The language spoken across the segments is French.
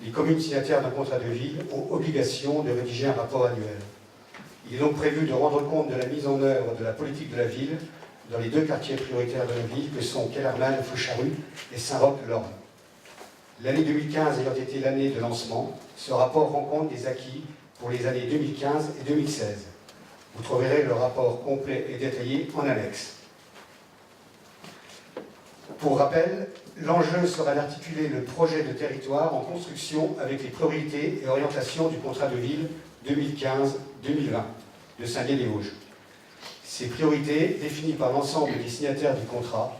les communes signataires d'un contrat de ville ont obligation de rédiger un rapport annuel. Il est donc prévu de rendre compte de la mise en œuvre de la politique de la ville dans les 2 quartiers prioritaires de la ville que sont Kellermann, Faucharus et Saint-Roch-Lorne. L'année 2015 ayant été l'année de lancement, ce rapport rend compte des acquis pour les années 2015 et 2016. Vous trouverez le rapport complet et détaillé en annexe. Pour rappel, l'enjeu sera d'articuler le projet de territoire en construction avec les priorités et orientations du contrat de ville 2015-2020 de Saint-Dié-des-Vosges. Ces priorités, définies par l'ensemble des signataires du contrat,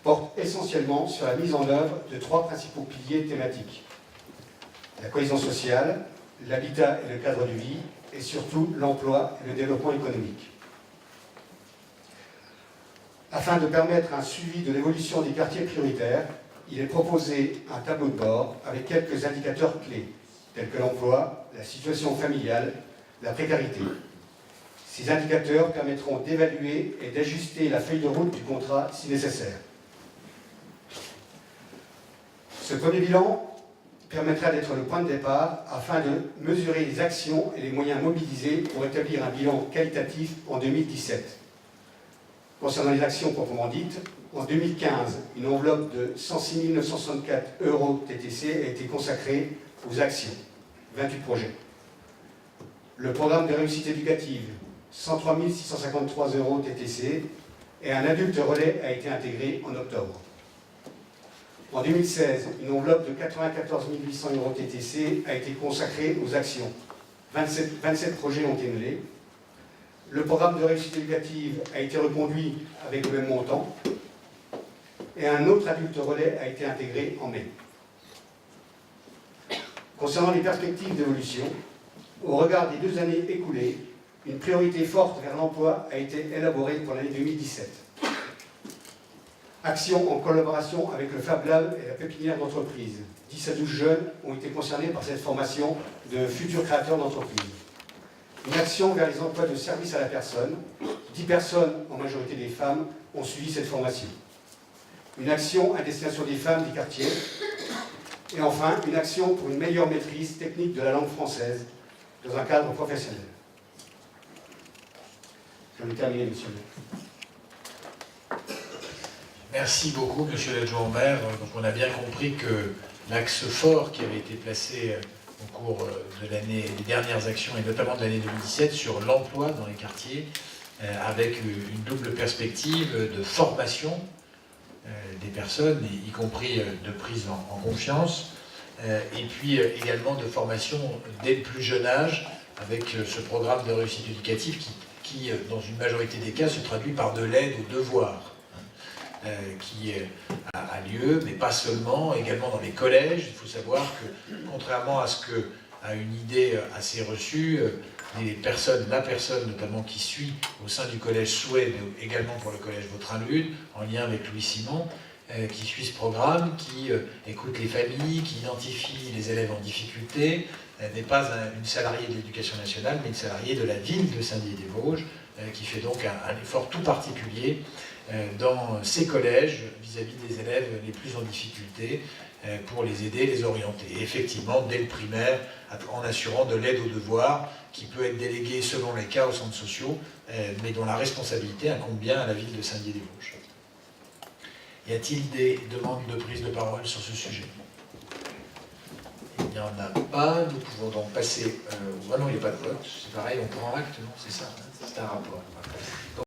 portent essentiellement sur la mise en œuvre de 3 principaux piliers thématiques: la cohésion sociale, l'habitat et le cadre de vie, et surtout l'emploi et le développement économique. Afin de permettre un suivi de l'évolution des quartiers prioritaires, il est proposé un tableau de bord avec quelques indicateurs clés, tels que l'emploi, la situation familiale, la précarité. Ces indicateurs permettront d'évaluer et d'ajuster la feuille de route du contrat si nécessaire. Ce premier bilan permettra d'être le point de départ afin de mesurer les actions et les moyens mobilisés pour établir un bilan qualitatif en 2017. Concernant les actions proprement dites, en 2015, une enveloppe de 106 964 € TTC a été consacrée aux actions, 28 projets. Le programme de réussite éducative, 103 653 € TTC, et un adulte relais a été intégré en octobre. En 2016, une enveloppe de 94 800 € TTC a été consacrée aux actions. 27 projets ont été menés. Le programme de réussite éducative a été reconduit avec le même montant. Et un autre adulte relais a été intégré en mai. Concernant les perspectives d'évolution, au regard des 2 années écoulées, une priorité forte vers l'emploi a été élaborée pour l'année 2017. Action en collaboration avec le Fab Lab et la pépinière d'entreprise. 10 à 12 jeunes ont été concernés par cette formation de futurs créateurs d'entreprises. Une action vers les emplois de service à la personne. 10 personnes, en majorité des femmes, ont suivi cette formation. Une action à destination des femmes du quartier. Et enfin, une action pour une meilleure maîtrise technique de la langue française dans un cadre professionnel. J'en ai terminé, monsieur le maire. Merci beaucoup, monsieur l'adjoint au maire. Donc on a bien compris que l'axe fort qui avait été placé au cours de l'année, des dernières actions, et notamment de l'année 2017, sur l'emploi dans les quartiers, avec une double perspective de formation des personnes, y compris de prise en confiance, et puis également de formation dès le plus jeune âge, avec ce programme de réussite éducative qui, dans une majorité des cas, se traduit par de l'aide aux devoirs, qui a lieu, mais pas seulement, également dans les collèges. Il faut savoir que, contrairement à une idée assez reçue, la personne notamment qui suit au sein du collège Souhait, mais également pour le collège Vautrin-Lude, en lien avec Louis Simon, qui suit ce programme, qui écoute les familles, qui identifie les élèves en difficulté, n'est pas une salariée de l'Éducation nationale, mais une salariée de la ville de Saint-Dié-des-Vosges, qui fait donc un effort tout particulier dans ces collèges vis-à-vis des élèves les plus en difficulté pour les aider, les orienter. Et effectivement, dès le primaire, en assurant de l'aide aux devoirs qui peut être déléguée selon les cas aux centres sociaux, mais dont la responsabilité incombe bien à la ville de Saint-Dié-des-Vosges. Y a-t-il des demandes de prise de parole sur ce sujet? Il n'y en a pas. Nous pouvons donc passer... Ah non, il n'y a pas de vote. C'est pareil, on prend acte, non? C'est ça, hein, c'est un rapport.